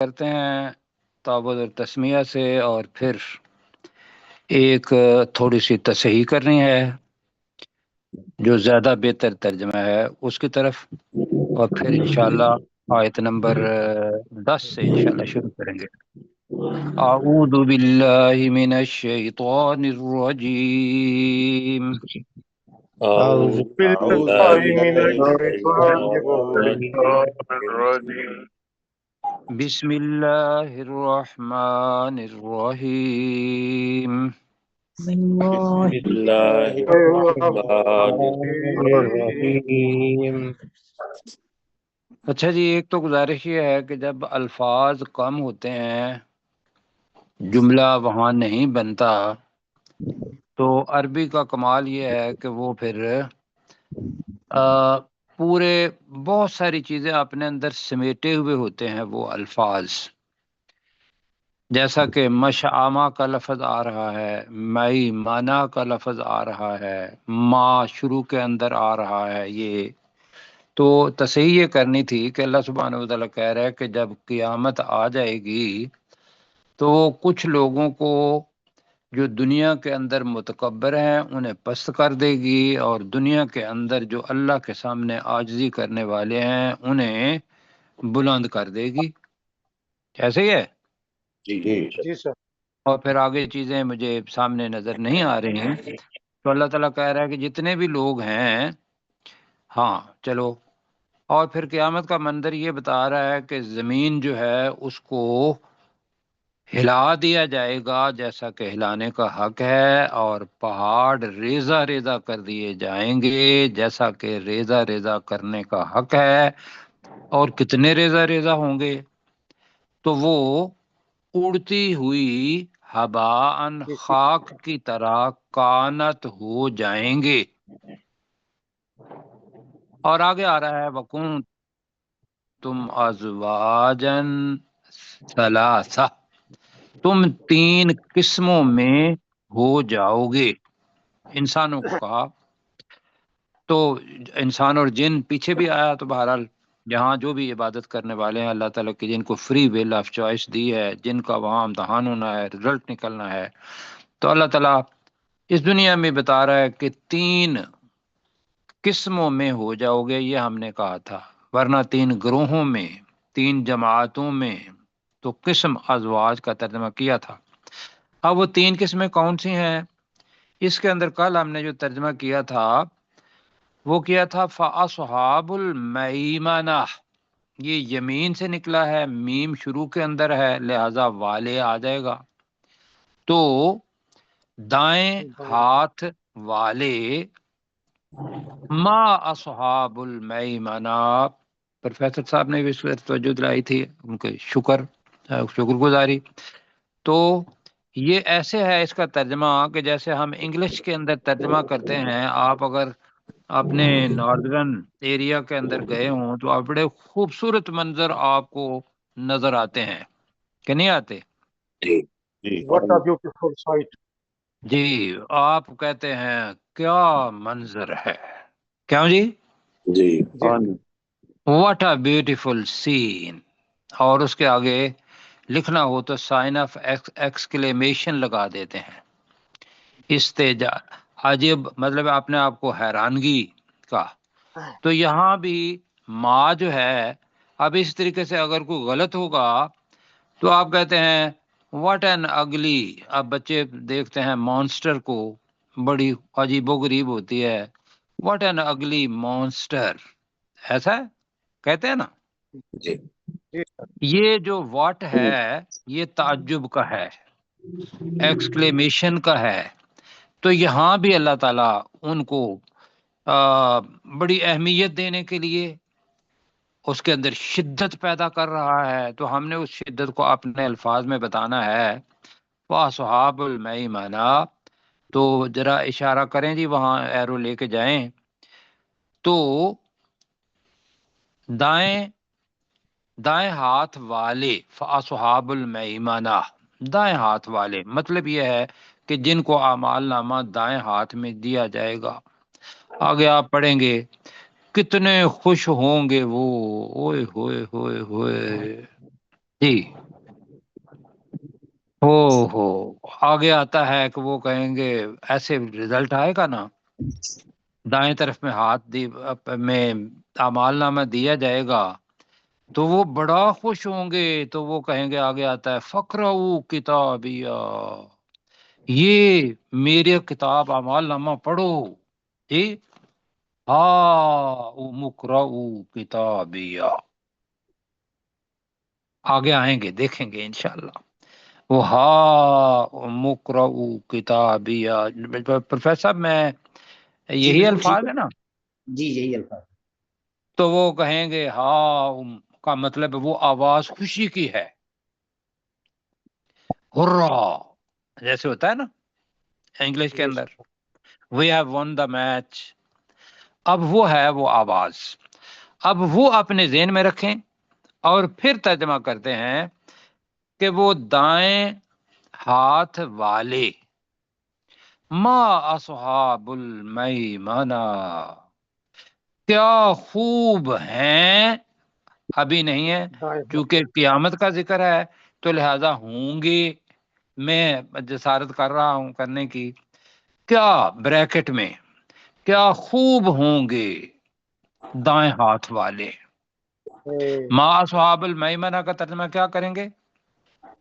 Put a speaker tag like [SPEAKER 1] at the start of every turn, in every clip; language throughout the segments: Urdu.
[SPEAKER 1] کرتے ہیں تعوذ اور تسمیہ سے، اور پھر ایک تھوڑی سی تصحیح کرنی ہے جو زیادہ بہتر ترجمہ ہے اس کی طرف، اور پھر انشاءاللہ آیت نمبر 10 سے انشاءاللہ شروع کریں گے۔ اعوذ باللہ من الشیطان الرجیم،
[SPEAKER 2] أعوذ
[SPEAKER 3] بالله من الشيطان
[SPEAKER 2] بالله
[SPEAKER 3] الرجيم.
[SPEAKER 1] بسم اللہ الرحمن الرحیم۔
[SPEAKER 2] بسم الله الرحمن الرحيم.
[SPEAKER 1] اچھا جی، ایک تو گزارش یہ ہے کہ جب الفاظ کم ہوتے ہیں، جملہ وہاں نہیں بنتا، تو عربی کا کمال یہ ہے کہ وہ پھر پورے بہت ساری چیزیں اپنے اندر سمیٹے ہوئے ہوتے ہیں وہ الفاظ، جیسا کہ مشآمہ کا لفظ آ رہا ہے، مئی مانا کا لفظ آ رہا ہے، ما شروع کے اندر آ رہا ہے۔ یہ تو تصحیح یہ کرنی تھی کہ اللہ سبحانہ و تعالیٰ کہہ رہا ہے کہ جب قیامت آ جائے گی تو کچھ لوگوں کو جو دنیا کے اندر متکبر ہیں انہیں پست کر دے گی، اور دنیا کے اندر جو اللہ کے سامنے عاجزی کرنے والے ہیں انہیں بلند کر دے گی۔ ایسے ہی ہے؟
[SPEAKER 3] جی سر.
[SPEAKER 1] اور پھر آگے چیزیں مجھے سامنے نظر نہیں آ رہی ہیں، تو اللہ تعالیٰ کہہ رہا ہے کہ جتنے بھی لوگ ہیں، ہاں چلو، اور پھر قیامت کا منظر یہ بتا رہا ہے کہ زمین جو ہے اس کو ہلا دیا جائے گا جیسا کہ ہلانے کا حق ہے، اور پہاڑ ریزہ ریزہ کر دیے جائیں گے جیسا کہ ریزہ ریزہ کرنے کا حق ہے۔ اور کتنے ریزہ ریزہ ہوں گے؟ تو وہ اڑتی ہوئی ہباءً خاک کی طرح کانت ہو جائیں گے۔ اور آگے آ رہا ہے وَكُنْ تم ازواجن ثلاثہ، تم 3 قسموں میں ہو جاؤ گے۔ انسانوں کو کہا، تو انسان اور جن پیچھے بھی آیا، تو بہرحال یہاں جو بھی عبادت کرنے والے ہیں اللہ تعالیٰ کی، جن کو فری ویل آف چوائس دی ہے، جن کا وہاں امتحان ہونا ہے، رزلٹ نکلنا ہے، تو اللہ تعالیٰ اس دنیا میں بتا رہا ہے کہ 3 قسموں میں ہو جاؤ گے، یہ ہم نے کہا تھا، ورنہ 3 گروہوں میں، 3 جماعتوں میں، تو قسم ازواج کا ترجمہ کیا تھا۔ اب وہ 3 قسمیں کون سی ہیں؟ اس کے اندر کل ہم نے جو ترجمہ کیا تھا وہ کیا تھا فَأَصْحَابُ الْمَيْمَنَةِ، یہ یمین سے نکلا ہے، میم شروع کے اندر ہے، لہذا والے آ جائے گا، تو دائیں ہاتھ والے، ما اصحاب المیمنہ، پروفیسر صاحب نے بھی اس پر توجہ دلائی تھی، ان کے شکر گزاری۔ تو یہ ایسے ہے اس کا ترجمہ کہ جیسے ہم انگلش کے اندر ترجمہ کرتے ہیں، آپ اگر اپنے ناردرن ایریا کے اندر گئے ہوں تو آپ بڑے خوبصورت منظر آپ کو نظر آتے ہیں کہ نہیں آتے؟
[SPEAKER 3] What a beautiful sight.
[SPEAKER 1] جی، آپ کہتے ہیں کیا منظر ہے، کیوں جی؟ واٹ اے بیوٹیفل سین، اور اس کے آگے لکھنا ہو تو سائن آف ایکسکلیمیشن لگا دیتے ہیں، استجا، عجب، مطلب اپنے آپ کو حیرانگی کا۔ تو یہاں بھی ما جو ہے، اب اس طریقے سے اگر کوئی غلط ہوگا تو آپ کہتے ہیں واٹ این اگلی، اب بچے دیکھتے ہیں مانسٹر کو، بڑی عجیب و غریب ہوتی ہے، واٹ این اگلی مانسٹر، ایسا ہے کہتے ہیں نا۔
[SPEAKER 3] جی سر.
[SPEAKER 1] یہ جو واٹ ہے یہ تعجب کا ہے، ایکسکلیمیشن کا ہے، تو یہاں بھی اللہ تعالیٰ ان کو بڑی اہمیت دینے کے لیے اس کے اندر شدت پیدا کر رہا ہے، تو ہم نے اس شدت کو اپنے الفاظ میں بتانا ہے۔ وَأَصْحَابُ الْمَيْمَنَةِ، تو ذرا اشارہ کریں جی، وہاں ایرو لے کے جائیں، تو دائیں ہاتھ والے، فَأَصْحَابُ الْمَيْمَنَةِ، دائیں ہاتھ والے، مطلب یہ ہے کہ جن کو اعمال نامہ دائیں ہاتھ میں دیا جائے گا۔ آگے آپ پڑھیں گے کتنے خوش ہوں گے وہ، اوئے ہوئے ہوئے ہوئے، جی ہو آگے آتا ہے کہ وہ کہیں گے ایسے رزلٹ آئے گا نا، دائیں طرف میں ہاتھ میں اعمال نامہ دیا جائے گا تو وہ بڑا خوش ہوں گے، تو وہ کہیں گے، آگے آتا ہے فقرؤ کتابیہ، یہ میرے کتاب اعمال نامہ پڑھو، جی مقرؤ کتابیہ، آگے آئیں گے دیکھیں گے انشاءاللہ، وہ مقرؤ کتابیہ۔ پروفیسر صاحب میں
[SPEAKER 4] جی
[SPEAKER 1] یہی
[SPEAKER 4] بالکل
[SPEAKER 1] الفاظ
[SPEAKER 4] ٹھیک
[SPEAKER 1] ہے نا،
[SPEAKER 4] جی یہی الفاظ۔
[SPEAKER 1] تو وہ کہیں گے کا مطلب وہ آواز خوشی کی ہے، ہرا جیسے ہوتا ہے نا انگلش کے اندر، we have won the match, اب وہ ہے وہ آواز، اب وہ اپنے ذہن میں رکھیں اور پھر ترجمہ کرتے ہیں کہ وہ دائیں ہاتھ والے، ما اصحاب المیمنہ، کیا خوب ہیں، ابھی نہیں ہے کیونکہ قیامت کا ذکر ہے تو لہذا ہوں گے، میں جسارت کر رہا ہوں کرنے کی، کیا بریکٹ میں کیا خوب ہوں گے دائیں ہاتھ والے۔ ما اصحاب المیمنہ کا ترجمہ کیا کریں گے؟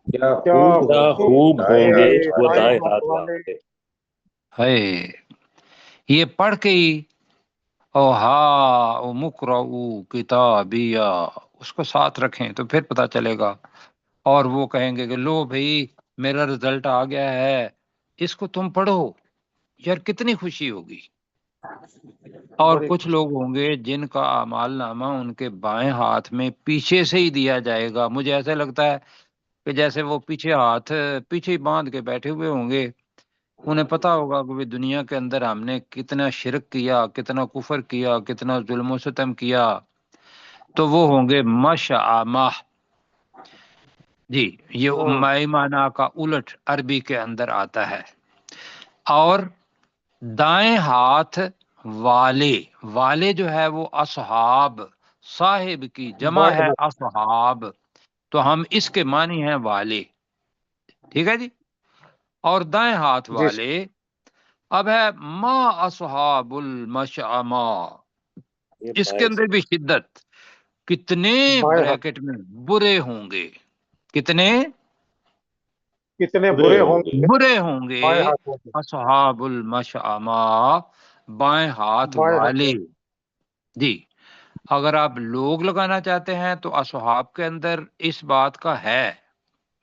[SPEAKER 2] کیا
[SPEAKER 3] کیا
[SPEAKER 2] خوب ہوں گے وہ
[SPEAKER 3] دائیں
[SPEAKER 2] دائیں
[SPEAKER 3] ہاتھ
[SPEAKER 2] ہاتھ
[SPEAKER 3] والے۔
[SPEAKER 2] والے۔
[SPEAKER 1] ہے یہ پڑھ کے ہی مقرؤ کتابیہ اس کو ساتھ رکھیں تو پھر پتہ چلے گا، اور وہ کہیں گے کہ لو بھائی میرا رزلٹ آ گیا ہے، اس کو تم پڑھو، یار کتنی خوشی ہوگی۔ اور کچھ لوگ ہوں گے جن کا اعمال نامہ ان کے بائیں ہاتھ میں پیچھے سے ہی دیا جائے گا، مجھے ایسا لگتا ہے کہ جیسے وہ پیچھے ہاتھ پیچھے ہی باندھ کے بیٹھے ہوئے ہوں گے، انہیں پتا ہوگا کہ دنیا کے اندر ہم نے کتنا شرک کیا، کتنا کفر کیا، کتنا ظلم و ستم کیا، تو وہ ہوں گے مشامہ۔ جی یہ میمنہ کا الٹ عربی کے اندر آتا ہے۔ اور دائیں ہاتھ والے، والے جو ہے وہ اصحاب، صاحب کی جمع ہے اصحاب، تو ہم اس کے معنی ہیں والے، ٹھیک ہے جی۔ اور دائیں ہاتھ والے اب ہے ما اصحاب المشأمہ، اس کے اندر بھی شدت، کتنے بریکٹ میں برے ہوں گے، کتنے
[SPEAKER 3] برے ہوں گے
[SPEAKER 1] برے ہوں گے
[SPEAKER 3] بائیں ہاتھ والے۔
[SPEAKER 1] اصحاب المشأمہ، بائیں ہاتھ والے۔ جی اگر آپ لوگ لگانا چاہتے ہیں تو اصحاب کے اندر اس بات کا ہے،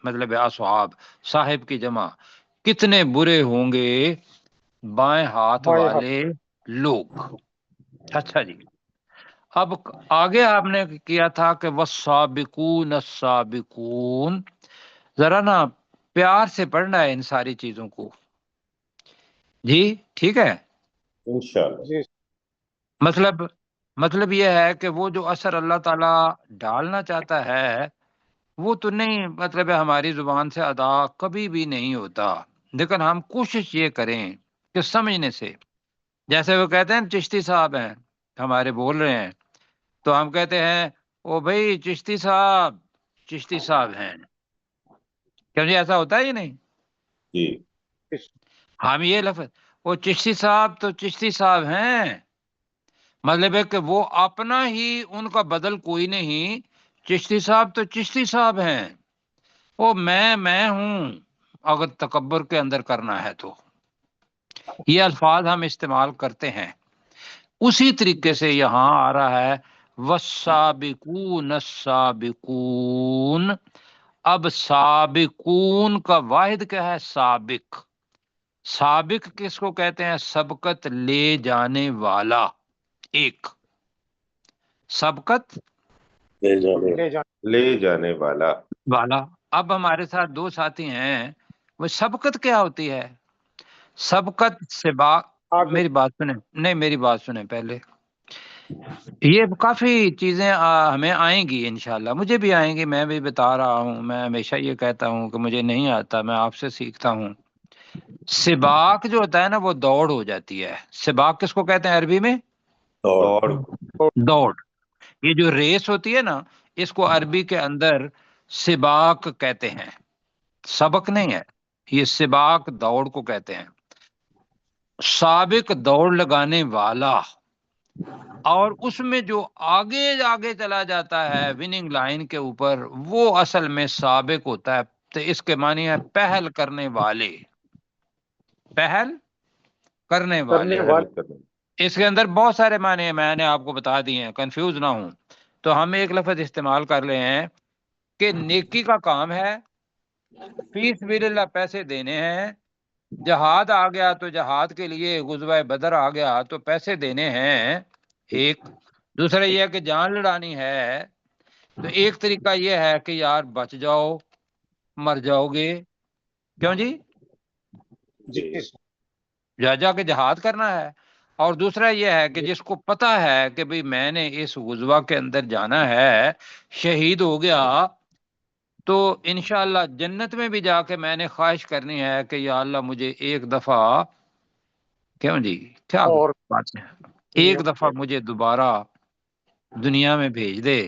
[SPEAKER 1] مطلب ہے اصحاب صاحب کی جمع، کتنے برے ہوں گے بائیں ہاتھ والے لوگ۔ اچھا جی، اب آگے آپ نے کیا تھا کہ والسابقون السابقون، ذرا نا پیار سے پڑھنا ہے ان ساری چیزوں کو، جی ٹھیک ہے۔
[SPEAKER 2] انشاءاللہ۔
[SPEAKER 1] مطلب یہ ہے کہ وہ جو اثر اللہ تعالی ڈالنا چاہتا ہے وہ تو نہیں، مطلب ہماری زبان سے ادا کبھی بھی نہیں ہوتا، لیکن ہم کوشش یہ کریں کہ سمجھنے سے، جیسے وہ کہتے ہیں چشتی صاحب ہیں ہمارے بول رہے ہیں، تو ہم کہتے ہیں او بھائی چشتی صاحب ہیں، کیوں جی ایسا ہوتا ہے ہی نہیں،
[SPEAKER 2] جی
[SPEAKER 1] ہم یہ لفظ وہ چشتی صاحب تو چشتی صاحب ہیں، مطلب ہے کہ وہ اپنا ہی، ان کا بدل کوئی نہیں، چشتی صاحب تو چشتی صاحب ہیں، وہ میں ہوں، اگر تکبر کے اندر کرنا ہے تو یہ الفاظ ہم استعمال کرتے ہیں۔ اسی طریقے سے یہاں آ رہا ہے والسابقون السابقون، اب سابقون کا واحد کیا ہے؟ سابق۔ سابق کس کو کہتے ہیں؟ سبقت لے جانے والا، ایک سبقت
[SPEAKER 2] لے جانے والا۔
[SPEAKER 1] اب ہمارے ساتھ دو ساتھی ہیں، وہ سبقت کیا ہوتی ہے؟ سبقت سباق، میری بات سنیں، نہیں میری بات سنیں پہلے، یہ کافی چیزیں ہمیں آئیں گی انشاءاللہ، مجھے بھی آئیں گی، میں بھی بتا رہا ہوں، میں ہمیشہ یہ کہتا ہوں کہ مجھے نہیں آتا، میں آپ سے سیکھتا ہوں۔ سباق جو ہوتا ہے نا وہ دوڑ ہو جاتی ہے، سباق کس کو کہتے ہیں عربی میں؟
[SPEAKER 2] دوڑ۔
[SPEAKER 1] دوڑ۔ یہ جو ریس ہوتی ہے نا، اس کو عربی کے اندر سباق کہتے ہیں، سبق نہیں ہے یہ، سباق دوڑ کو کہتے ہیں، سابق دوڑ لگانے والا، اور اس میں جو آگے آگے چلا جاتا ہے وننگ لائن کے اوپر، وہ اصل میں سابق ہوتا ہے۔ تو اس کے معنی ہے پہل کرنے والے، پہل کرنے والے۔ اس کے اندر بہت سارے معنی ہیں، میں نے آپ کو بتا دیے ہیں، کنفیوز نہ ہوں۔ تو ہم ایک لفظ استعمال کر رہے ہیں کہ نیکی کا کام ہے، فی سبیل اللہ پیسے دینے ہیں، جہاد آ گیا تو جہاد کے لیے، غزوہ بدر آ گیا تو پیسے دینے ہیں، ایک۔ دوسرا یہ ہے کہ جان لڑانی ہے، تو ایک طریقہ یہ ہے کہ یار بچ جاؤ، مر جاؤ گے، کیوں جی، جا کے جہاد کرنا ہے۔ اور دوسرا یہ ہے کہ جس کو پتا ہے کہ بھئی میں نے اس غزوہ کے اندر جانا ہے، شہید ہو گیا تو انشاءاللہ جنت میں بھی جا کے میں نے خواہش کرنی ہے کہ یا اللہ مجھے ایک دفعہ، کیوں جی، کیا بات ہے، ایک دفعہ مجھے دوبارہ دنیا میں بھیج دے،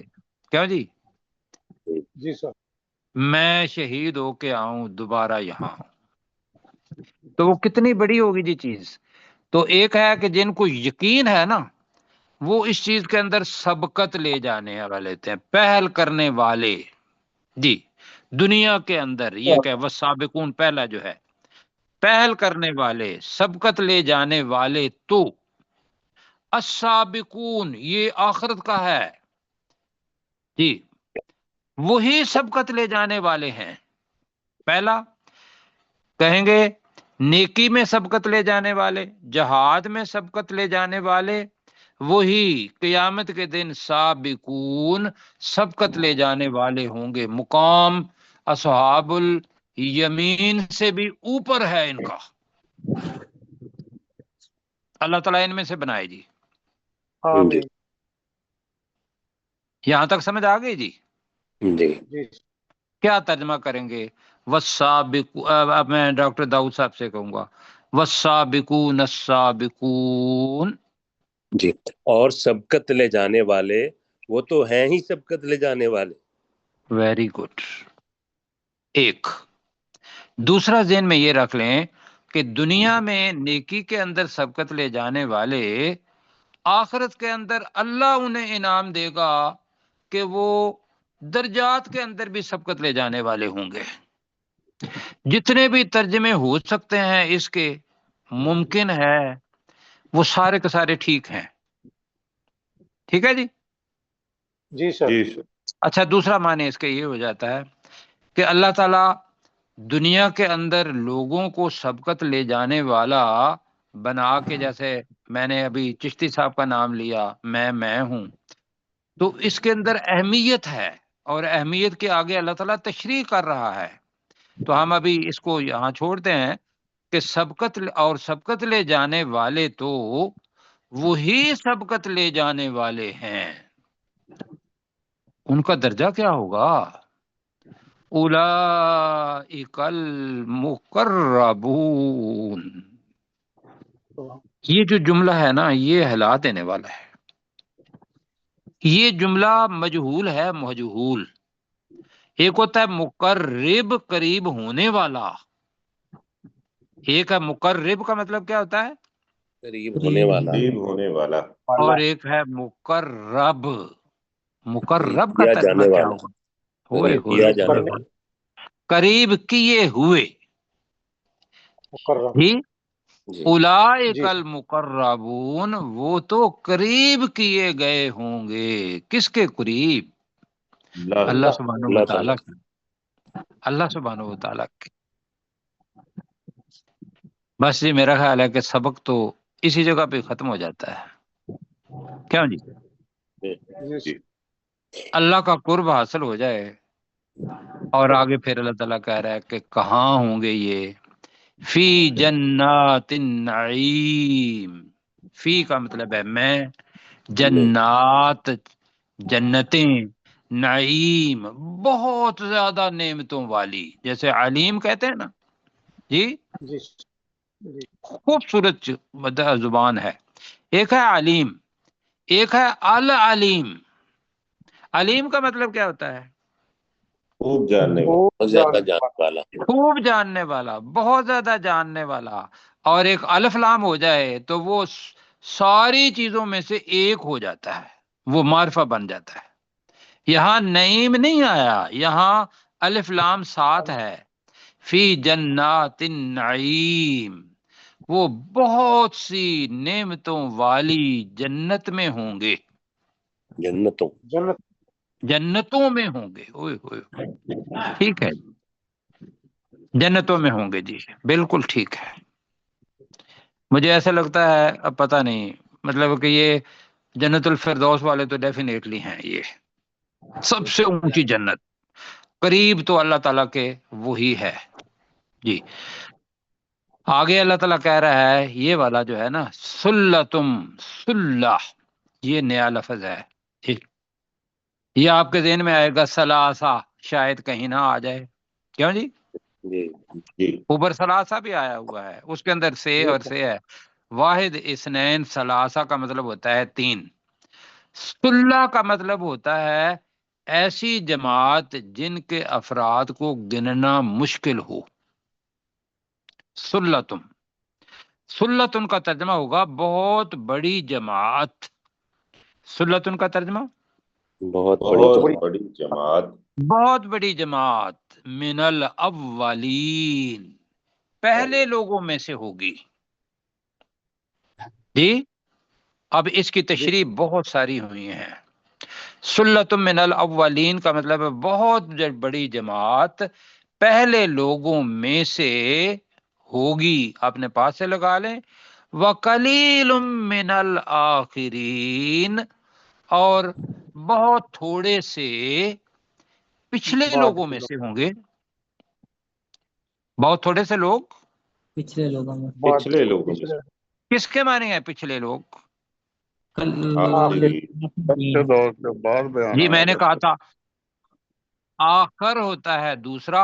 [SPEAKER 1] کیوں جی،
[SPEAKER 3] جی سر،
[SPEAKER 1] میں شہید ہو کے آؤں دوبارہ یہاں، تو وہ کتنی بڑی ہوگی جی چیز۔ تو ایک ہے کہ جن کو یقین ہے نا، وہ اس چیز کے اندر سبقت لے جانے والے تھے، پہل کرنے والے، جی، دنیا کے اندر یہ کہ وہ سابقون پہلا جو ہے، پہل کرنے والے، سبقت لے جانے والے، تو السابقون یہ آخرت کا ہے جی، وہی سبقت لے جانے والے ہیں۔ پہلا کہیں گے نیکی میں سبقت لے جانے والے، جہاد میں سبقت لے جانے والے، وہی قیامت کے دن سابقون سبقت لے جانے والے ہوں گے۔ مقام اصحاب الیمین سے بھی اوپر ہے ان کا، اللہ تعالیٰ ان میں سے بنائے جی۔
[SPEAKER 3] آمین۔
[SPEAKER 1] یہاں تک سمجھ آ گئی جی؟
[SPEAKER 3] جی
[SPEAKER 1] کیا ترجمہ کریں گے؟ اب میں ڈاکٹر داؤد صاحب سے کہوں گا، والسابقون السابقون،
[SPEAKER 5] جی، اور سبقت لے جانے والے، وہ تو ہیں ہی سبقت لے جانے والے۔
[SPEAKER 1] Very good. ایک دوسرا ذہن میں یہ رکھ لیں کہ دنیا میں نیکی کے اندر سبقت لے جانے والے، آخرت کے اندر اللہ انہیں انعام دے گا کہ وہ درجات کے اندر بھی سبقت لے جانے والے ہوں گے۔ جتنے بھی ترجمے ہو سکتے ہیں اس کے، ممکن ہے وہ سارے کے سارے ٹھیک ہیں، ٹھیک ہے جی؟
[SPEAKER 3] جی سر۔
[SPEAKER 1] اچھا، دوسرا معنی اس کا یہ ہو جاتا ہے کہ اللہ تعالی دنیا کے اندر لوگوں کو سبقت لے جانے والا بنا کے، جیسے میں نے ابھی چشتی صاحب کا نام لیا، میں ہوں، تو اس کے اندر اہمیت ہے، اور اہمیت کے آگے اللہ تعالیٰ تشریح کر رہا ہے۔ تو ہم ابھی اس کو یہاں چھوڑتے ہیں کہ سبقت لے جانے والے تو وہی سبقت لے جانے والے ہیں، ان کا درجہ کیا ہوگا؟ اولئک المقربون۔ یہ جو جملہ ہے نا، یہ ہلا دینے والا ہے۔ یہ جملہ مجہول ہے، مجہول۔ ایک ہوتا ہے مقرب، قریب ہونے والا، ایک ہے مقرب کا مطلب کیا ہوتا ہے؟
[SPEAKER 5] قریب ہونے والا،
[SPEAKER 2] قریب ہونے والا،
[SPEAKER 1] اور ایک ہے مقرب، مقرب کا
[SPEAKER 5] کیا
[SPEAKER 1] ترجمہ
[SPEAKER 5] جانے
[SPEAKER 1] کیا
[SPEAKER 5] والا،
[SPEAKER 1] ہوگا؟
[SPEAKER 5] قریب کیا جانے والا۔
[SPEAKER 1] قریب کیے ہوئے،
[SPEAKER 3] مقرب،
[SPEAKER 1] جی،
[SPEAKER 5] جی،
[SPEAKER 1] اولئک المقربون، وہ تو قریب کیے گئے ہوں گے، کس کے قریب؟ اللہ سبحانہ و
[SPEAKER 5] اللہ
[SPEAKER 1] تعالیٰ
[SPEAKER 5] تعالیٰ۔
[SPEAKER 1] کے، اللہ سبحانہ و تعالیٰ کے۔ بس جی، میرا خیال ہے کہ سبق تو اسی جگہ پہ ختم ہو جاتا ہے، کیوں جی؟
[SPEAKER 3] جی
[SPEAKER 1] اللہ کا قرب حاصل ہو جائے، اور آگے پھر اللہ تعالیٰ کہہ رہا ہے کہ کہاں ہوں گے یہ؟ فی جنات النعیم، فی کا مطلب ہے میں، جنات جنتیں، نعیم بہت زیادہ نعمتوں والی، جیسے علیم کہتے ہیں نا جی،
[SPEAKER 3] جی جی
[SPEAKER 1] خوبصورت زبان ہے۔ ایک ہے علیم، ایک ہے العلیم۔ علیم کا مطلب کیا ہوتا ہے؟
[SPEAKER 2] خوب جاننے والا،
[SPEAKER 5] بہت زیادہ جاننے والا،
[SPEAKER 1] خوب جاننے والا، بہت زیادہ جاننے والا، اور ایک الف لام ہو جائے تو وہ ساری چیزوں میں سے ایک ہو جاتا ہے، وہ معرفہ بن جاتا ہے۔ یہاں نعیم نہیں آیا، یہاں الف لام ساتھ ہے، فی جنات النعیم، وہ بہت سی نعمتوں والی جنت میں ہوں گے،
[SPEAKER 5] جنتوں،
[SPEAKER 1] جنتوں میں ہوں گے، اوئے ہوئے، ٹھیک ہے، جنتوں میں ہوں گے، جی بالکل ٹھیک ہے۔ مجھے ایسا لگتا ہے، اب پتہ نہیں، مطلب کہ یہ جنت الفردوس والے تو ڈیفینیٹلی ہیں، یہ سب سے اونچی جنت، قریب تو اللہ تعالیٰ کے وہی ہے، جی۔ آگے اللہ تعالیٰ کہہ رہا ہے، یہ والا جو ہے نا، سلتم، سلہ، یہ نیا لفظ ہے، ٹھیک، یہ آپ کے ذہن میں آئے گا سلاسہ، شاید کہیں نہ آ جائے، کیوں جی؟
[SPEAKER 5] جی
[SPEAKER 2] جی
[SPEAKER 1] اوبر سلاسہ بھی آیا ہوا ہے، اس کے اندر سے اور سے ہے، واحد اثنین سلاسہ کا مطلب ہوتا ہے تین، سلہ کا مطلب ہوتا ہے ایسی جماعت جن کے افراد کو گننا مشکل ہو، سلتم، سلتن کا ترجمہ ہوگا بہت بڑی جماعت، سلتن کا ترجمہ
[SPEAKER 5] بہت
[SPEAKER 2] بہت
[SPEAKER 5] بڑی
[SPEAKER 2] بڑی جماعت،
[SPEAKER 1] بہت بڑی جماعت، من الاولین، پہلے لوگوں میں سے ہوگی، جی۔ اب اس کی تشریح بہت ساری ہوئی ہیں، سلتم من الاولین کا مطلب ہے بہت بڑی جماعت پہلے لوگوں میں سے ہوگی، اپنے پاس سے لگا لیں، وَقَلِيلٌ مِّنَ الْآخِرِينَ، اور بہت تھوڑے سے پچھلے لوگوں میں سے ہوں گے، بہت تھوڑے سے لوگ
[SPEAKER 3] پچھلے لوگوں میں،
[SPEAKER 2] پچھلے لوگوں میں سے،
[SPEAKER 1] کس کے معنی ہیں پچھلے لوگ؟
[SPEAKER 2] آخری،
[SPEAKER 6] سچے دور کے بعد بیان
[SPEAKER 1] جی
[SPEAKER 6] آیا
[SPEAKER 1] میں نے کہا
[SPEAKER 6] کرتے
[SPEAKER 1] تھا آخر ہوتا ہے دوسرا،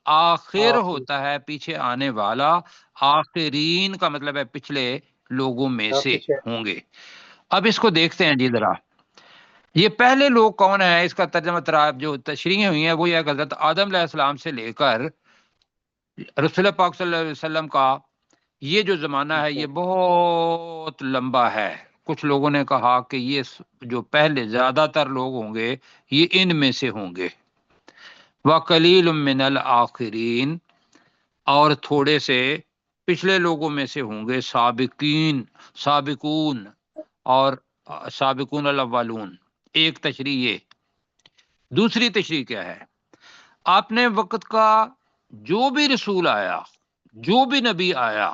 [SPEAKER 1] آخر ہوتا ہے پیچھے آنے والا، آخرین کا مطلب ہے پچھلے لوگوں میں سے ہوں گے۔ اب اس کو دیکھتے ہیں جی ذرا، یہ پہلے لوگ کون ہیں، اس کا ترجمہ تراب جو تشریح ہوئی ہیں وہ یہ کہ حضرت آدم علیہ السلام سے لے کر رسول پاک صلی اللہ علیہ وسلم کا یہ جو زمانہ ہے یہ بہت لمبا ہے۔ کچھ لوگوں نے کہا کہ یہ جو پہلے زیادہ تر لوگ ہوں گے یہ ان میں سے ہوں گے، وَقَلِيلٌ مِّنَ الْآخِرِينَ، اور تھوڑے سے پچھلے لوگوں میں سے ہوں گے، سابقین، سابقون، اور سابقون الاولون، ایک تشریح یہ۔ دوسری تشریح کیا ہے، اپنے وقت کا جو بھی رسول آیا، جو بھی نبی آیا،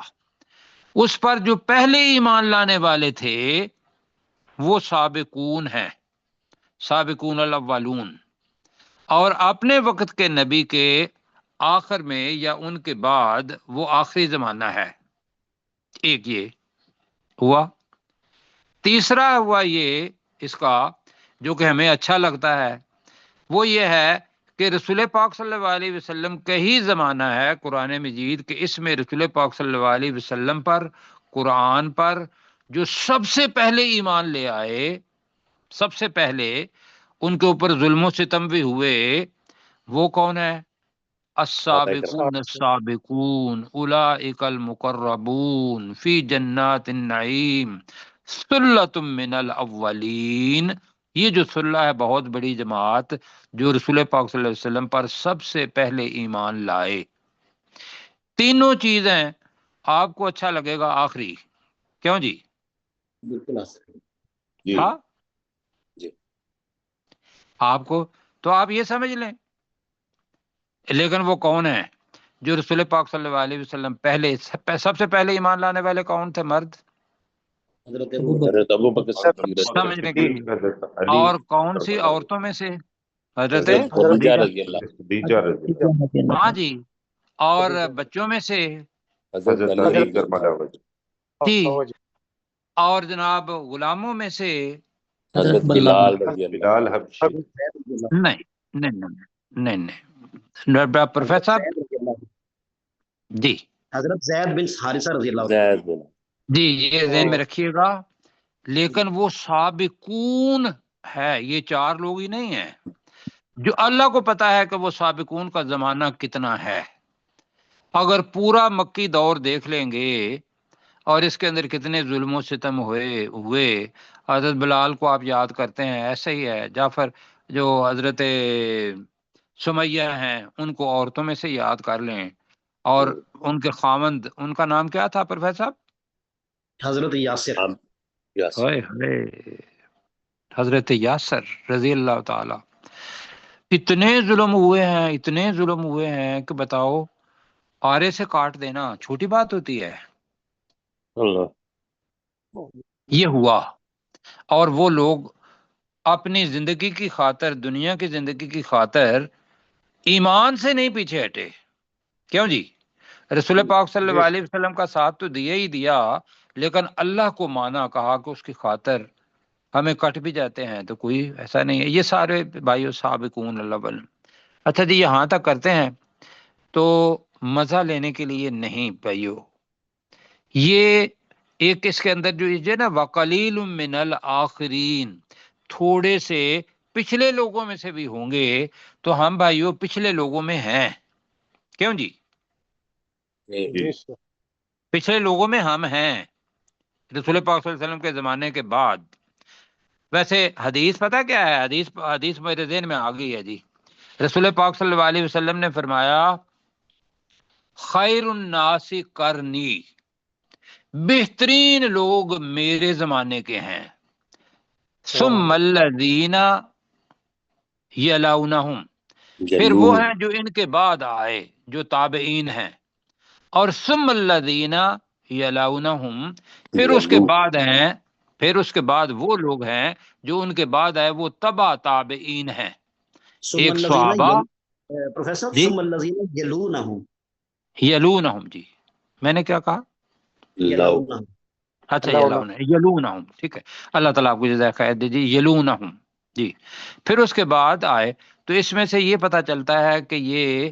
[SPEAKER 1] اس پر جو پہلے ایمان لانے والے تھے وہ سابقون ہیں، سابقون الاولون، اور اپنے وقت کے نبی کے آخر میں یا ان کے بعد وہ آخری زمانہ ہے، ایک یہ ہوا۔ تیسرا ہوا یہ اس کا جو کہ ہمیں اچھا لگتا ہے، وہ یہ ہے کہ رسول پاک صلی اللہ علیہ وسلم کا ہی زمانہ ہے قرآن مجید کہ اس میں رسول پاک صلی اللہ علیہ وسلم پر، قرآن پر جو سب سے پہلے ایمان لے آئے، سب سے پہلے ان کے اوپر ظلم و ستم بھی ہوئے، وہ کون ہے؟ السابقون السابقون اولئک المقربون فی جنات النعیم ثلۃ من الاولین، یہ جو صلہ ہے بہت بڑی جماعت جو رسول پاک صلی اللہ علیہ وسلم پر سب سے پہلے ایمان لائے۔ تینوں چیزیں آپ کو اچھا لگے گا آخری، کیوں جی؟
[SPEAKER 4] بالکل
[SPEAKER 2] جی
[SPEAKER 1] ہاں آپ کو تو آپ یہ سمجھ لیں، لیکن وہ کون ہیں جو رسول پاک صلی اللہ علیہ وسلم پہلے سب سے پہلے ایمان لانے والے کون تھے؟ مرد،
[SPEAKER 5] حضرت ابو بکر صدیق رضی اللہ
[SPEAKER 1] سمجھنے کی،
[SPEAKER 2] حضرت علی،
[SPEAKER 1] اور کون سی عورتوں میں سے؟ حضرت
[SPEAKER 5] حضرت خدیجہ رضی اللہ،
[SPEAKER 2] خدیجہ رضی اللہ،
[SPEAKER 1] ہاں جی، اور بچوں میں سے
[SPEAKER 5] حضرت
[SPEAKER 2] حضرت
[SPEAKER 5] علی
[SPEAKER 2] علی کرم اللہ وجہ،
[SPEAKER 1] جی، اور جناب غلاموں میں سے
[SPEAKER 5] حضرت بلال رضی اللہ،
[SPEAKER 2] بلال حبشی،
[SPEAKER 1] نہیں نہیں نہیں نہیں، پروفیسر جی
[SPEAKER 4] حضرت زید بن حارثہ رضی اللہ عنہ،
[SPEAKER 5] زید بن،
[SPEAKER 1] جی یہ ذہن میں رکھیے گا، لیکن وہ سابقون ہے، یہ چار لوگ ہی نہیں ہیں، جو اللہ کو پتا ہے کہ وہ سابقون کا زمانہ کتنا ہے. اگر پورا مکی دور دیکھ لیں گے اور اس کے اندر کتنے ظلم و ستم ہوئے. حضرت بلال کو آپ یاد کرتے ہیں، ایسا ہی ہے. جعفر جو حضرت سمیہ ہیں ان کو عورتوں میں سے یاد کر لیں، اور ان کے خاوند، ان کا نام کیا تھا پروفیسر صاحب؟
[SPEAKER 4] حضرت یاسر.
[SPEAKER 5] یاسر.
[SPEAKER 1] ہائے ہائے، حضرت یاسر رضی اللہ تعالی. اتنے ظلم ہوئے ہیں، اتنے ظلم ہوئے ہیں کہ بتاؤ، آرے سے کاٹ دینا چھوٹی بات ہوتی ہے؟
[SPEAKER 5] اللہ.
[SPEAKER 1] یہ ہوا. اور وہ لوگ اپنی زندگی کی خاطر، دنیا کی زندگی کی خاطر ایمان سے نہیں پیچھے ہٹے. کیوں جی؟ رسول پاک صلی اللہ علیہ وسلم کا ساتھ تو دیا ہی دیا، لیکن اللہ کو مانا، کہا کہ اس کی خاطر ہمیں کٹ بھی جاتے ہیں تو کوئی ایسا نہیں ہے. یہ سارے بھائیو سابقون اللہ بل. اچھا جی، یہاں تک کرتے ہیں. تو مزہ لینے کے لیے نہیں بھائیو، یہ ایک اس کے اندر جو ہے نا وَقَلِيلٌ مِّنَ الْآخِرِينَ، تھوڑے سے پچھلے لوگوں میں سے بھی ہوں گے. تو ہم بھائیو پچھلے لوگوں میں ہیں. کیوں جی؟
[SPEAKER 2] جی
[SPEAKER 1] پچھلے لوگوں میں ہم ہیں رسول پاک صلی اللہ علیہ وسلم کے زمانے کے بعد. ویسے حدیث پتہ کیا ہے؟ حدیث میرے ذہن میں آ گئی ہے جی. رسول پاک صلی اللہ علیہ وسلم نے فرمایا خیر الناس قرنی، بہترین لوگ میرے زمانے کے ہیں. ثم الذین یلونہم، پھر وہ ہیں جو ان کے بعد آئے جو تابعین ہیں. اور ثم الذین یلونہم، پھر اس کے بعد ہیں، پھر اس کے بعد وہ لوگ ہیں جو ان کے بعد آئے، وہ تبع تابعین ہیں. ایک صحابہ.
[SPEAKER 4] پروفیسر
[SPEAKER 1] جی
[SPEAKER 4] ثم الذین یلونہم.
[SPEAKER 1] یلونہم، جی میں نے کیا کہا؟
[SPEAKER 4] یلونہم.
[SPEAKER 1] اچھا یلونہم، ٹھیک ہے. اللہ تعالیٰ آپ کو جزائے خیر دیجیے. یلونہم جی. پھر اس کے بعد آئے. تو اس میں سے یہ پتہ چلتا ہے کہ یہ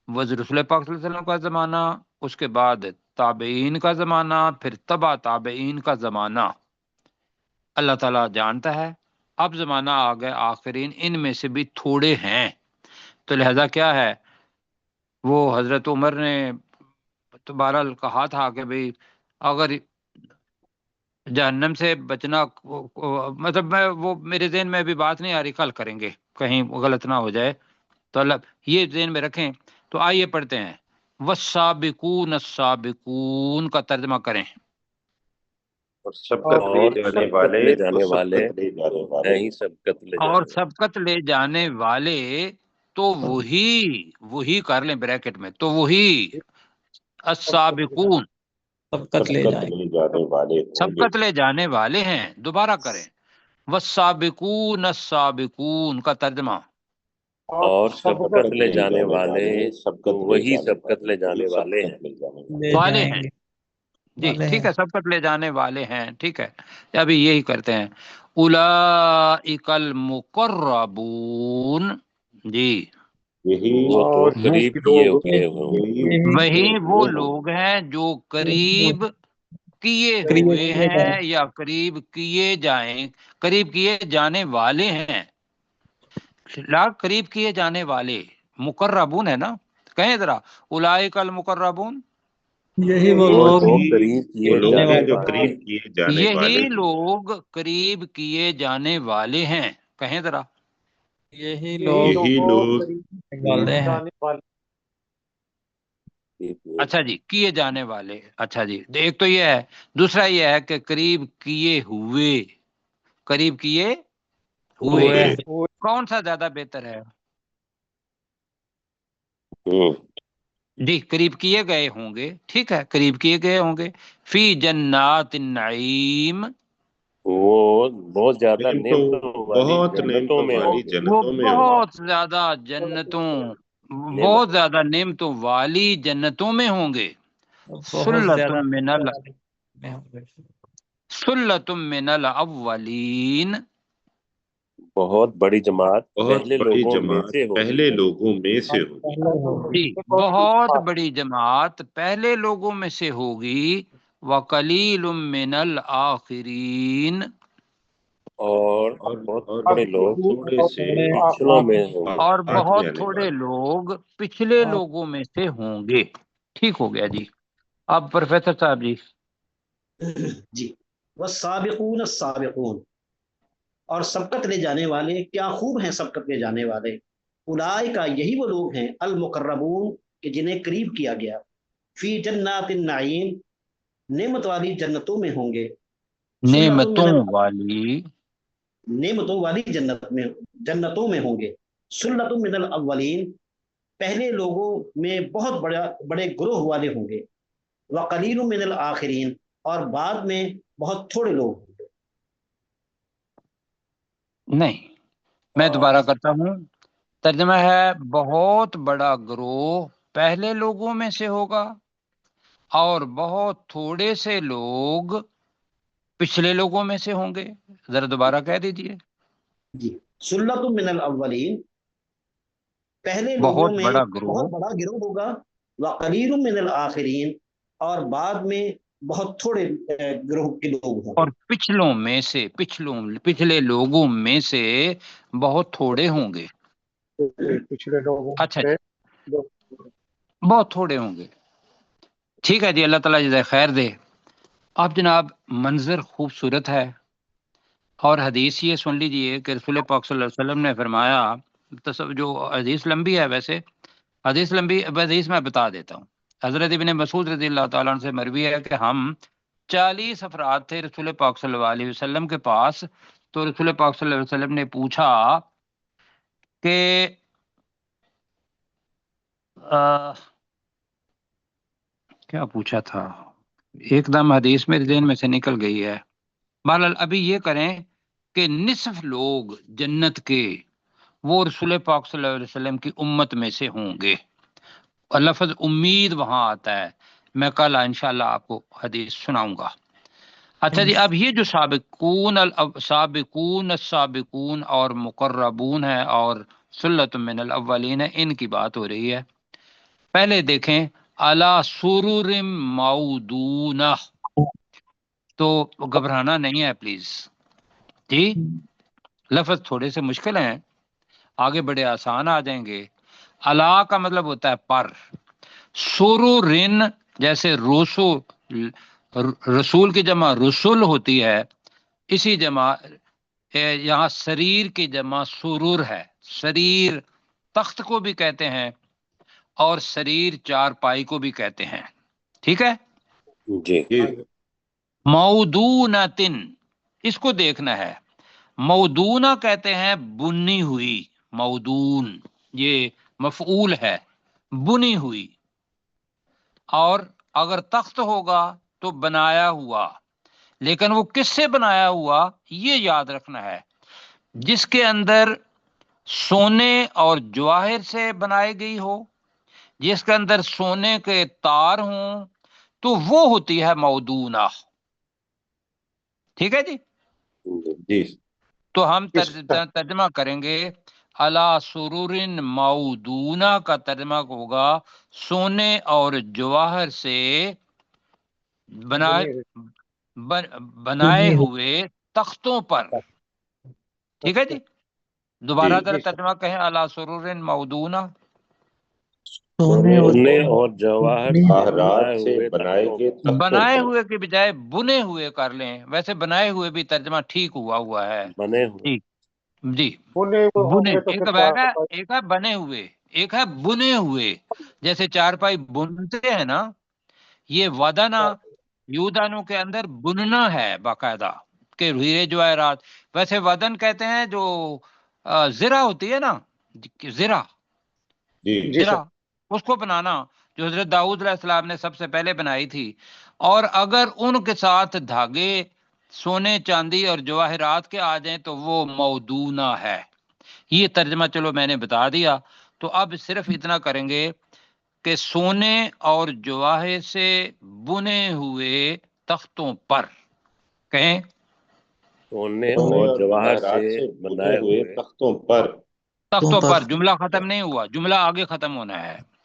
[SPEAKER 1] رسول پاک صلی اللہ علیہ وسلم کا زمانہ، اس کے بعد تابعین کا زمانہ، پھر تبع تابعین کا زمانہ اللہ تعالیٰ جانتا ہے. اب زمانہ آ گئے آخرین، ان میں سے بھی تھوڑے ہیں. تو لہذا کیا ہے، وہ حضرت عمر نے تو بہرحال کہا تھا کہ بھئی اگر جہنم سے بچنا، مطلب میں وہ میرے ذہن میں ابھی بات نہیں آ رہی، کل کریں گے کہیں غلط نہ ہو جائے، تو اللہ یہ ذہن میں رکھیں. تو آئیے پڑھتے ہیں. والسابقون السابقون کا ترجمہ کریں.
[SPEAKER 2] اور سبقت لے
[SPEAKER 5] اور
[SPEAKER 2] جانے
[SPEAKER 5] سبقت
[SPEAKER 2] والے
[SPEAKER 5] لے جانے
[SPEAKER 2] تو
[SPEAKER 5] والے
[SPEAKER 2] سبقت لے جانے والے
[SPEAKER 5] ہیں ہی سبقت لے
[SPEAKER 1] اور
[SPEAKER 5] جانے
[SPEAKER 1] سبقت لے جانے والے تو وہی کر لیں بریکٹ میں، تو وہی السابقون
[SPEAKER 3] سبقت لے
[SPEAKER 2] سبقت
[SPEAKER 3] جائیں.
[SPEAKER 2] لے جانے والے ہوں گے.
[SPEAKER 1] سبقت لے جانے والے ہیں. دوبارہ کریں. والسابقون السابقون کا ترجمہ.
[SPEAKER 5] اور سبقت لے جانے والے
[SPEAKER 2] سبقت لے
[SPEAKER 5] وہی
[SPEAKER 2] جانے
[SPEAKER 5] سبقت لے جانے والے ہیں.
[SPEAKER 2] سبقت لے جانے
[SPEAKER 3] لے
[SPEAKER 1] والے
[SPEAKER 3] جائیں
[SPEAKER 1] ہیں
[SPEAKER 3] گے
[SPEAKER 1] جی،
[SPEAKER 3] والے
[SPEAKER 1] ٹھیک
[SPEAKER 3] ہیں.
[SPEAKER 1] ہے. سبقت لے جانے والے ہیں، ٹھیک ہے. ابھی یہی کرتے ہیں. اولئک المقربون، جی
[SPEAKER 2] یہی
[SPEAKER 5] وہ تو قریب کیے ہوئے ہوں گے.
[SPEAKER 3] یہی
[SPEAKER 1] وہی وہ لوگ ہیں جو قریب کیے ہوئے ہیں یا قریب کیے جائیں، قریب کیے جانے والے ہیں. لا قریب کیے جانے والے مقربون ہے نا. کہیں ذرا اولئک المقربون،
[SPEAKER 3] یہی وہ
[SPEAKER 5] وہ
[SPEAKER 3] لوگ
[SPEAKER 5] تو
[SPEAKER 3] ہیں
[SPEAKER 5] قریب
[SPEAKER 2] وہ
[SPEAKER 5] کیے
[SPEAKER 2] لوگ
[SPEAKER 5] جانے
[SPEAKER 2] ہیں جو
[SPEAKER 5] والے
[SPEAKER 2] قریب کیے جانے
[SPEAKER 1] یہی
[SPEAKER 2] والے ہیں.
[SPEAKER 1] لوگ قریب کیے جانے والے ہیں. کہیں ذرا.
[SPEAKER 3] یہی لوگ
[SPEAKER 2] یہی لوگ
[SPEAKER 3] والے ہیں.
[SPEAKER 1] اچھا جی، کیے جانے والے. اچھا جی، ایک تو یہ ہے. دوسرا یہ ہے کہ قریب کیے ہوئے، قریب کیے ہوئے. کون سا زیادہ بہتر ہے؟ جی قریب کیے گئے ہوں گے، ٹھیک ہے، قریب کیے گئے ہوں گے. فی جنات النعیم،
[SPEAKER 5] وہ بہت زیادہ
[SPEAKER 2] نعمتوں،
[SPEAKER 5] نعمتوں والی
[SPEAKER 2] بہت
[SPEAKER 5] جنتوں
[SPEAKER 2] نعمتوں
[SPEAKER 5] میں
[SPEAKER 2] والی
[SPEAKER 5] ہوں گے.
[SPEAKER 1] وہ
[SPEAKER 2] جنتوں میں ہوں گے.
[SPEAKER 1] بہت زیادہ جنتوں، بہت زیادہ نعمتوں والی جنتوں میں ہوں گے.
[SPEAKER 3] بہت زیادہ
[SPEAKER 1] سلۃ من الاولین،
[SPEAKER 5] بہت بڑی جماعت
[SPEAKER 2] بہت
[SPEAKER 5] پہلے
[SPEAKER 2] بڑی
[SPEAKER 5] لوگوں میں
[SPEAKER 2] جماعت
[SPEAKER 5] سے ہوگی.
[SPEAKER 2] پہلے لوگوں میں سے ہوگی.
[SPEAKER 1] جی بہت بڑی جماعت پہلے لوگوں میں سے ہوگی. وقلیل من الآخرین،
[SPEAKER 5] اور بہت تھوڑے لوگ
[SPEAKER 2] تھوڑے سے
[SPEAKER 5] پچھلوں میں ہوں گے.
[SPEAKER 1] اور
[SPEAKER 2] بعد
[SPEAKER 1] بہت
[SPEAKER 2] میں آنے
[SPEAKER 1] تھوڑے
[SPEAKER 2] والے.
[SPEAKER 1] لوگ پچھلے لوگوں میں سے ہوں گے. ٹھیک ہو گیا جی. اب پروفیسر صاحب جی.
[SPEAKER 4] جی والسابقون السابقون، اور سبقت لے جانے والے، کیا خوب ہیں سبقت لے جانے والے. اولئک، یہی وہ لوگ ہیں، المقربون، کہ جنہیں قریب کیا گیا، فی جنات النعیم، نعمت والی جنتوں میں ہوں گے.
[SPEAKER 1] نعمتوں والی
[SPEAKER 4] نعمتوں والی جنتوں میں ہوں گے. سلۃ من الاولین، پہلے لوگوں میں بہت بڑے گروہ والے ہوں گے. وقلیل من الآخرین، اور بعد میں بہت تھوڑے لوگ ہوں گے.
[SPEAKER 1] نہیں، میں دوبارہ کرتا ہوں. ترجمہ ہے بہت بڑا گروہ پہلے لوگوں میں سے ہوگا اور بہت تھوڑے سے لوگ پچھلے لوگوں میں سے ہوں گے. ذرا دوبارہ کہہ دیجئے.
[SPEAKER 4] جی سلۃ من الاولین، پہلے لوگوں
[SPEAKER 1] بہت
[SPEAKER 4] میں
[SPEAKER 1] بڑا گروہ
[SPEAKER 4] بہت بڑا گروہ ہوگا. وقلیل من الآخرین، اور بعد میں بہت تھوڑے گروہ کے لوگ ہوں
[SPEAKER 1] اور
[SPEAKER 4] گے.
[SPEAKER 1] پچھلوں میں سے پچھلے لوگوں میں سے بہت تھوڑے ہوں گے.
[SPEAKER 6] پچھلے لوگوں
[SPEAKER 1] اچھا
[SPEAKER 6] سے
[SPEAKER 1] جی، بہت تھوڑے ہوں گے. ٹھیک ہے جی، اللہ تعالیٰ جزائے خیر دے. اب جناب منظر خوبصورت ہے، اور حدیث یہ سن لیجئے کہ رسول پاک صلی اللہ علیہ وسلم نے فرمایا، جو حدیث لمبی ہے، ویسے حدیث میں بتا دیتا ہوں. حضرت ابن مسعود رضی اللہ تعالیٰ عنہ سے مروی ہے کہ ہم 40 افراد تھے رسول پاک صلی اللہ علیہ وسلم کے پاس. تو رسول پاک صلی اللہ علیہ وسلم نے پوچھا کہ کیا پوچھا تھا، ایک دم حدیث میرے ذہن میں سے نکل گئی ہے. بہرحال ابھی یہ کریں کہ نصف لوگ جنت کے وہ رسول پاک صلی اللہ علیہ وسلم کی امت میں سے ہوں گے. اور لفظ امید وہاں آتا ہے. میں کل انشاءاللہ آپ کو حدیث سناؤں گا. اچھا جی، اب یہ جو سابقون السابقون اور مقربون ہے اور سلۃ من الاولین ہے، ان کی بات ہو رہی ہے. پہلے دیکھیں علی سرر موضونہ، تو گھبرانا نہیں ہے پلیز جی. لفظ تھوڑے سے مشکل ہیں، آگے بڑے آسان آ جائیں گے. علا کا مطلب ہوتا ہے پر. سرورن جیسے رسول کی جمع رسول ہوتی ہے، اسی جمع یہاں سریر کی جمع سرور ہے. سریر تخت کو بھی کہتے ہیں اور سریر چارپائی کو بھی کہتے ہیں. ٹھیک ہے.
[SPEAKER 5] جی
[SPEAKER 1] موضونتن، اس کو دیکھنا ہے. موضونہ کہتے ہیں بنی ہوئی. موضون یہ مفعول ہے، بنی ہوئی. اور اگر تخت ہوگا تو بنایا ہوا. لیکن وہ کس سے بنایا ہوا یہ یاد رکھنا ہے. جس کے اندر سونے اور جواہر سے بنائی گئی ہو، جس کے اندر سونے کے تار ہوں، تو وہ ہوتی ہے موضونہ. ٹھیک ہے جی.
[SPEAKER 2] جی
[SPEAKER 1] تو ہم ترجمہ کریں گے علی سرور موضونہ کا ترجمہ ہوگا سونے اور جواہر سے بنائے ہوئے تختوں پر. ٹھیک ہے جی. دوبارہ ذرا ترجمہ کہیں علی سرور موضونہ.
[SPEAKER 5] سونے اور جواہر
[SPEAKER 2] آہرات سے بنائے گئے تختوں
[SPEAKER 1] بنائے
[SPEAKER 2] پر.
[SPEAKER 1] ہوئے کے بجائے بنے ہوئے کر لیں. ویسے بنائے ہوئے بھی ترجمہ ٹھیک ہوا ہے.
[SPEAKER 5] بنے ہوئے.
[SPEAKER 1] ٹھیک جی.
[SPEAKER 6] بنے ہوئے ہوں
[SPEAKER 1] بنے
[SPEAKER 6] گے تو
[SPEAKER 1] ایک
[SPEAKER 6] پھر
[SPEAKER 1] ہے بنے ہوئے، ایک ہے بنے ہوئے. جیسے چارپائی بنتے ہیں نا، یہ ودنا یودانو کے اندر بننا ہے باقاعدہ کہ ہیرے جواہرات. ویسے ودن کہتے ہیں جو زرہ ہوتی ہے نا، زرہ
[SPEAKER 2] جی
[SPEAKER 1] زرہ اس کو بنانا، جو حضرت داؤد علیہ السلام نے سب سے پہلے بنائی تھی. اور اگر ان کے ساتھ دھاگے سونے چاندی اور جواہرات کے آ جائیں تو وہ موضونہ ہے. یہ ترجمہ چلو میں نے بتا دیا. تو اب صرف اتنا کریں گے کہ سونے اور جواہر سے بنے ہوئے تختوں پر. کہیں
[SPEAKER 5] سونے اور جواہر سے بنائے ہوئے
[SPEAKER 2] تختوں پر.
[SPEAKER 1] تختوں پر. جملہ ختم نہیں ہوا، جملہ آگے ختم ہونا ہے.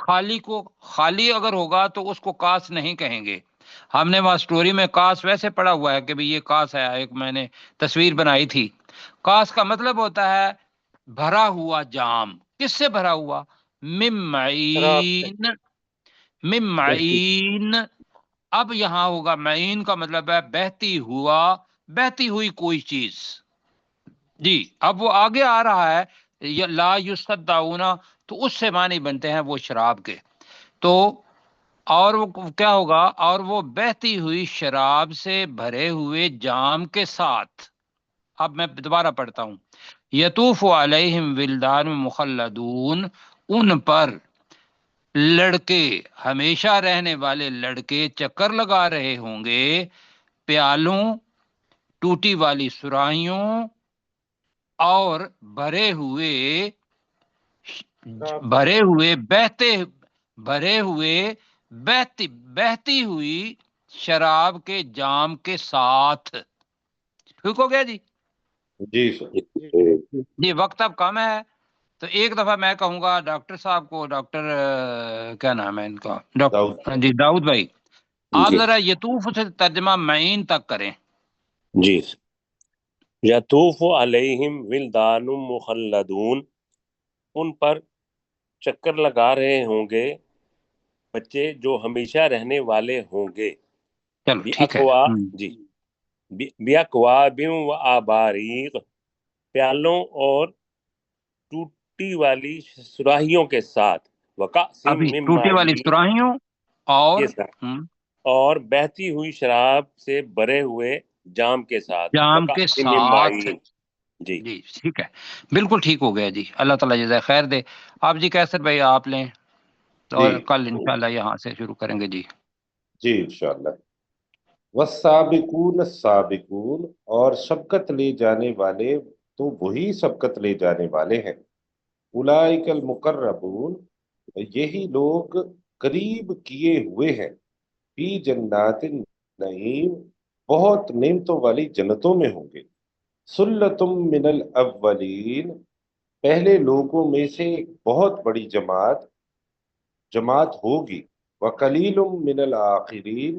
[SPEAKER 1] خالی کو خالی اگر ہوگا تو اس کو کاس نہیں کہیں گے. ہم نے وہاں سٹوری میں کاس ویسے پڑھا ہوا ہے کہ بھی یہ کاس ہے، ایک میں نے تصویر بنائی تھی. کاس کا مطلب ہوتا ہے بھرا ہوا جام. کس سے بھرا ہوا؟ من معین، من معین. اب یہاں ہوگا معین کا مطلب ہے بہتی بہتی ہوئی کوئی چیز. جی اب وہ آگے آ رہا ہے لا یصدعون، تو اس سے معنی بنتے ہیں وہ شراب کے. تو اور وہ کیا ہوگا؟ اور وہ بہتی ہوئی شراب سے بھرے ہوئے جام کے ساتھ. اب میں دوبارہ پڑھتا ہوں. یطوف علیہم ولدان مخلدون، ان پر لڑکے، ہمیشہ رہنے والے لڑکے چکر لگا رہے ہوں گے پیالوں، ٹوٹی والی سراہیوں اور بھرے ہوئے بہتی ہوئی شراب کے جام کے ساتھ. ٹھیک ہو گیا جی؟
[SPEAKER 2] جی سر.
[SPEAKER 1] جی وقت اب کم ہے تو ایک دفعہ میں کہوں گا ڈاکٹر صاحب کو، ڈاکٹر کیا نام ہے ان کا، ڈاکٹر جی داؤد بھائی، آپ ذرا یطوف سے ترجمہ معین تک کریں.
[SPEAKER 5] جی. یطوف علیہم ولدان مخلدون، ان پر چکر لگا رہے ہوں گے بچے جو ہمیشہ رہنے والے ہوں گے.
[SPEAKER 1] چلو ٹھیک ہے.
[SPEAKER 5] جی. بیاکواب و آباریق، پیالوں اور ٹوٹی والی سراہیوں کے ساتھ. وکأسٍ
[SPEAKER 1] ابھی
[SPEAKER 5] من
[SPEAKER 1] ٹوٹی والی
[SPEAKER 5] معین
[SPEAKER 1] سراہیوں اور
[SPEAKER 5] کے ساتھ، اور بہتی ہوئی شراب سے بھرے ہوئے جام کے ساتھ.
[SPEAKER 1] جام کے
[SPEAKER 5] وکأسٍ من
[SPEAKER 1] ساتھ.
[SPEAKER 5] معین. جی.
[SPEAKER 1] جی ٹھیک ہے، بالکل ٹھیک ہو گیا جی. اللہ تعالیٰ جزائے خیر دے. آپ جی کیسر بھائی آپ لیں اور
[SPEAKER 2] جی
[SPEAKER 1] کل انشاءاللہ یہاں سے شروع کریں گے. جی
[SPEAKER 2] جی انشاءاللہ. والسابقون السابقون، اور سبقت لے جانے والے تو وہی سبقت لے جانے والے ہیں. اولئک المقربون، یہی لوگ قریب کیے ہوئے ہیں. فی جنات النعیم، بہت نعمتوں والی جنتوں میں ہوں گے. سلتم من الاولین، پہلے لوگوں میں سے ایک بہت بڑی جماعت ہوگی. وقلیل من الآخرین،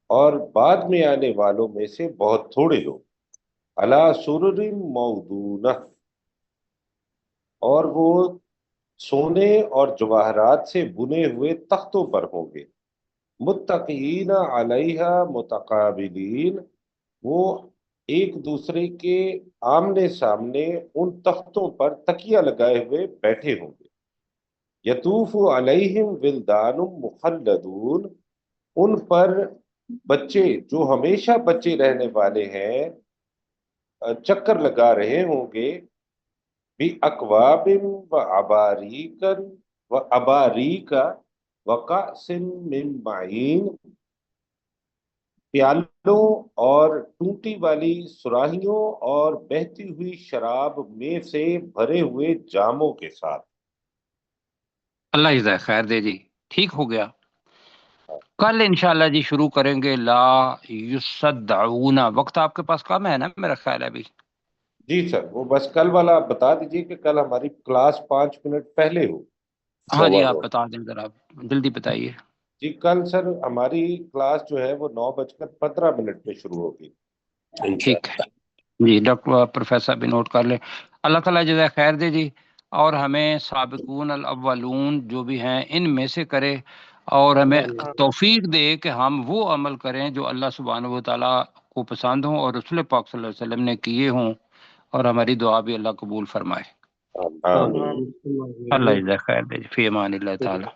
[SPEAKER 2] اور بعد میں آنے والوں میں سے بہت تھوڑے لوگ. علی سرر موضونہ، اور وہ سونے اور جواہرات سے بنے ہوئے تختوں پر ہوں گے. متقین علیہا متقابلین، وہ ایک دوسرے کے آمنے سامنے ان تختوں پر تکیہ لگائے ہوئے بیٹھے ہوں گے. یطوف علیہم ولدان مخلدون، ان پر بچے جو ہمیشہ بچے رہنے والے ہیں چکر لگا رہے ہوں گے. بِأَكْوَابٍ وَأَبَارِيكَ وَكَأْسٍ مِّن مَّعِينٍ، پیالوں اور ٹوٹی والی سراہیوں اور بہتی ہوئی شراب میں سے بھرے ہوئے جاموں کے ساتھ.
[SPEAKER 1] اللہ جزائے خیر دے جی. ٹھیک ہو گیا. کل انشاءاللہ جی شروع کریں گے لا یصدعون. وقت آپ کے پاس کم ہے نا میرا خیال ہے ابھی؟
[SPEAKER 2] جی سر، وہ بس کل والا بتا دیجئے کہ کل ہماری کلاس 5 منٹ پہلے ہو.
[SPEAKER 1] ہاں جی آپ بتا دیں ذرا، جلدی بتائیے.
[SPEAKER 2] جی کل سر ہماری کلاس جو ہے وہ 9:15 پہ شروع ہوگی.
[SPEAKER 1] ٹھیک ہے جی. ڈاکٹر پروفیسر بھی نوٹ کر لیں. اللہ تعالیٰ جزائے خیر دے جی، اور ہمیں سابقون الاولون جو بھی ہیں ان میں سے کرے، اور ہمیں توفیق دے کہ ہم وہ عمل کریں جو اللہ سبحانہ و تعالیٰ کو پسند ہوں اور رسول پاک صلی اللہ علیہ وسلم نے کیے ہوں، اور ہماری دعا بھی اللہ قبول فرمائے.
[SPEAKER 2] آمین.
[SPEAKER 1] اللہ جزائے خیر دے جی. فی امان اللہ تعالیٰ.